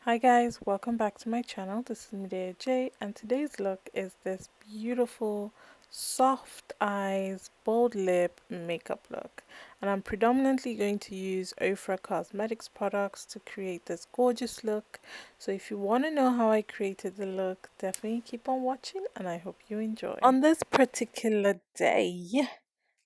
Hi guys, welcome back to my channel. This is Medea J, and today's look is this beautiful soft eyes bold lip makeup look, and I'm predominantly going to use Ofra Cosmetics products to create this gorgeous look. So if you want to know how I created the look, definitely keep on watching and I hope you enjoy. On this particular day,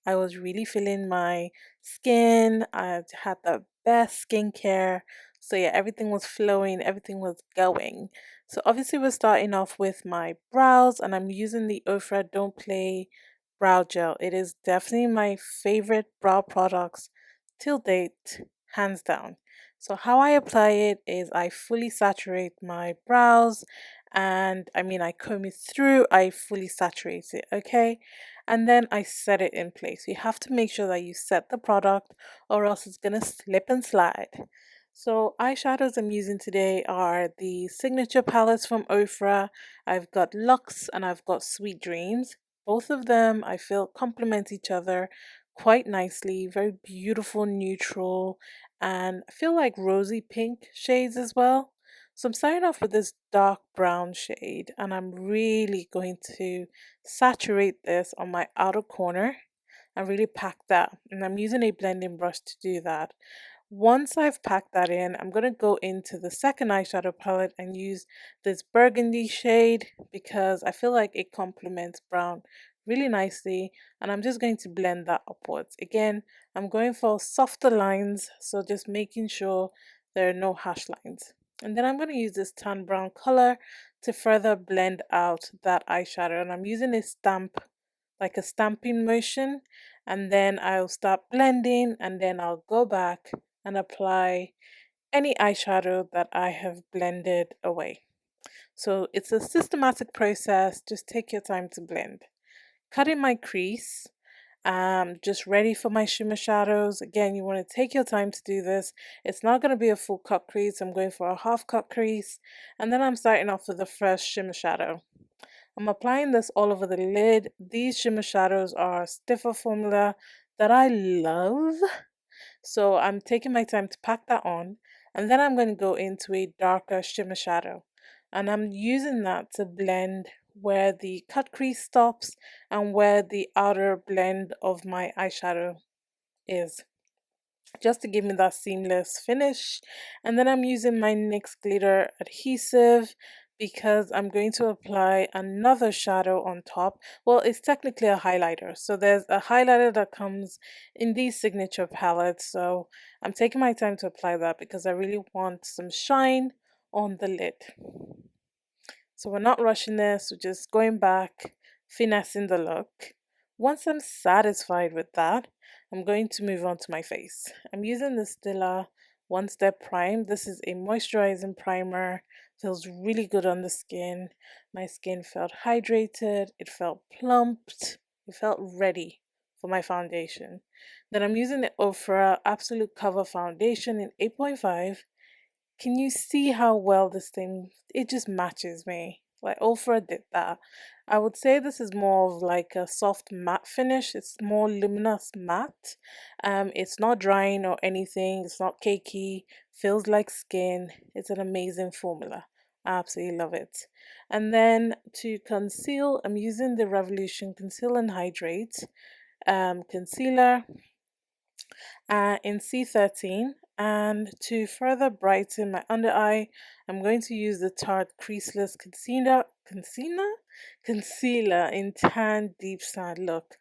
I was really feeling my skin. I had the best skincare. So yeah, everything was flowing, everything was going. So obviously we're starting off with my brows, and I'm using the Ofra Don't Play brow gel. It is definitely my favorite brow products till date, hands down. So how I apply it is I fully saturate my brows, and I comb it through, I fully saturate it, okay? And then I set it in place. You have to make sure that you set the product or else it's gonna slip and slide. So eyeshadows I'm using today are the signature palettes from Ofra. I've got Luxe and I've got Sweet Dreams. Both of them I feel complement each other quite nicely. Very beautiful neutral, and I feel like rosy pink shades as well. So I'm starting off with this dark brown shade, and I'm really going to saturate this on my outer corner and really pack that. And I'm using a blending brush to do that. Once I've packed that in, I'm going to go into the second eyeshadow palette and use this burgundy shade because I feel like it complements brown really nicely, and I'm just going to blend that upwards. Again, I'm going for softer lines, so just making sure there are no harsh lines. And then I'm going to use this tan brown color to further blend out that eyeshadow, and I'm using a stamp, like a stamping motion, and then I'll start blending, and then I'll go back and apply any eyeshadow that I have blended away. So it's a systematic process, just take your time to blend. Cutting my crease, just ready for my shimmer shadows. Again, you want to take your time to do this. It's not going to be a full cut crease, I'm going for a half cut crease, and then I'm starting off with the first shimmer shadow. I'm applying this all over the lid. These shimmer shadows are stiffer formula that I love. So I'm taking my time to pack that on, and then I'm going to go into a darker shimmer shadow. And I'm using that to blend where the cut crease stops and where the outer blend of my eyeshadow is, just to give me that seamless finish. And then I'm using my NYX glitter adhesive because I'm going to apply another shadow on top. Well, it's technically a highlighter, so there's a highlighter that comes in these signature palettes, so I'm taking my time to apply that because I really want some shine on the lid. So we're not rushing this, we're just going back, finessing the look. Once I'm satisfied with that, I'm going to move on to my face. I'm using the Stila One Step Prime. This is a moisturizing primer. Feels really good on the skin. My skin felt hydrated, it felt plumped, it felt ready for my foundation. Then I'm using the Ofra Absolute Cover Foundation in 8.5. Can you see how well this thing, it just matches me? Like Ofra did that. I would say this is more of like a soft matte finish. It's more luminous matte. It's not drying or anything. It's not cakey. Feels like skin. It's an amazing formula. I absolutely love it. And then to conceal, I'm using the Revolution Conceal and Hydrate concealer in C13. And to further brighten my under eye, I'm going to use the Tarte Creaseless Concealer in Tan Deep Sand. Look,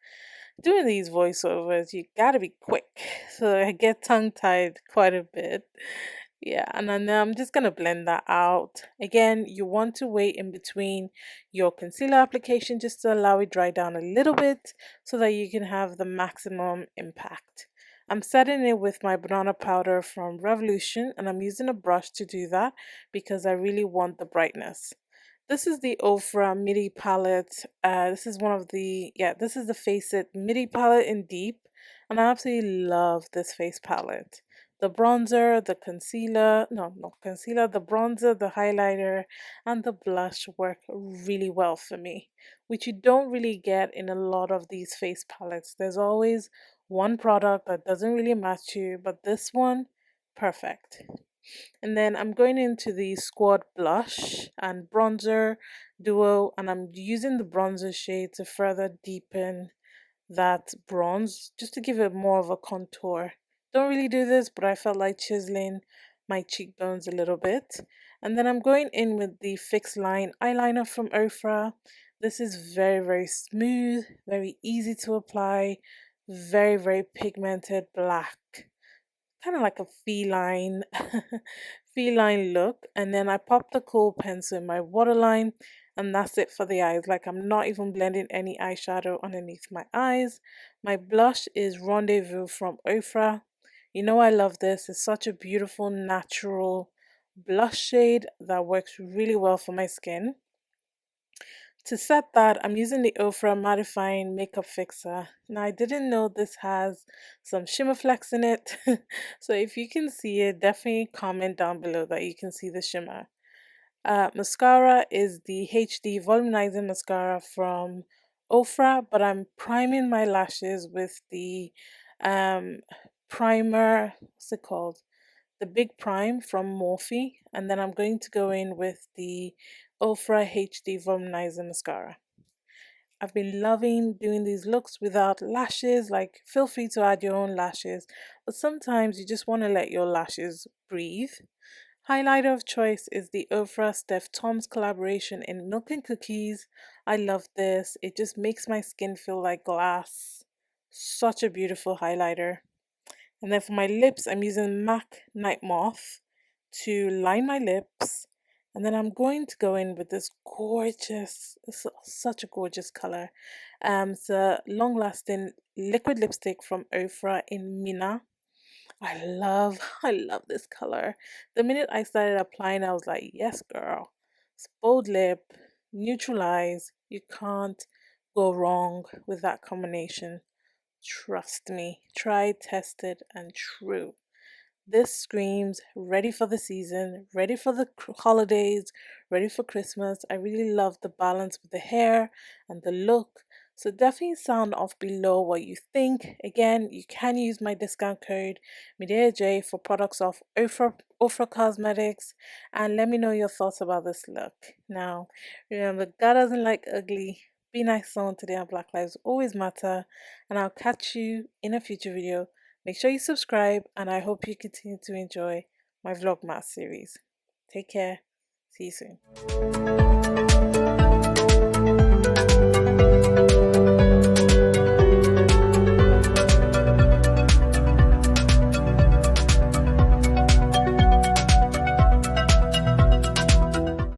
doing these voiceovers, you gotta be quick. So I get tongue tied quite a bit. Yeah, and then I'm just gonna blend that out. Again, you want to wait in between your concealer application just to allow it dry down a little bit so that you can have the maximum impact. I'm setting it with my banana powder from Revolution, and I'm using a brush to do that because I really want the brightness. This is the Ofra Midi palette. This is one of the, yeah, this is the Face It Midi palette in Deep, and I absolutely love this face palette. The bronzer, the concealer, no, not concealer, the bronzer, the highlighter, and the blush work really well for me, which you don't really get in a lot of these face palettes. There's always one product that doesn't really match you, but this one, perfect. And then I'm going into the Squad Blush and Bronzer Duo, and I'm using the bronzer shade to further deepen that bronze, just to give it more of a contour. Don't really do this, but I felt like chiseling my cheekbones a little bit. And then I'm going in with the Fix Line eyeliner from Ofra. This is very smooth, very easy to apply, very pigmented black, kind of like a feline feline look. And then I pop the kohl pencil in my waterline, and that's it for the eyes. Like, I'm not even blending any eyeshadow underneath my eyes. My blush is Rendezvous from Ofra. You know I love this. It's such a beautiful natural blush shade that works really well for my skin. To set that, I'm using the Ofra Mattifying Makeup Fixer. Now, I didn't know this has some shimmer flecks in it. So if you can see it, definitely comment down below that you can see the shimmer. Mascara is the HD Volumizing Mascara from Ofra, but I'm priming my lashes with the um, primer, what's it called? The Big Prime from Morphe, and then I'm going to go in with the Ofra HD Volumizing Mascara. I've been loving doing these looks without lashes. Like, feel free to add your own lashes, but sometimes you just want to let your lashes breathe. Highlighter of choice is the Ofra Steph Tom's collaboration in Milk and Cookies. I love this. It just makes my skin feel like glass. Such a beautiful highlighter. And then for my lips, I'm using MAC Night Moth to line my lips. And then I'm going to go in with this gorgeous, such a gorgeous color. It's a long-lasting liquid lipstick from Ofra in Mina. I love this color. The minute I started applying, I was like, yes, girl. It's bold lip, neutralize. You can't go wrong with that combination. Trust me. Tried, tested, and true. This screams ready for the season, ready for the holidays, ready for Christmas. I really love the balance with the hair and the look. So definitely sound off below what you think. Again, you can use my discount code MEDIAJ for products of Ofra Cosmetics, and let me know your thoughts about this look. Now, remember, God doesn't like ugly. Be nice someone today, and Black Lives always matter. And I'll catch you in a future video. Make sure you subscribe, and I hope you continue to enjoy my Vlogmas series. Take care. See you soon.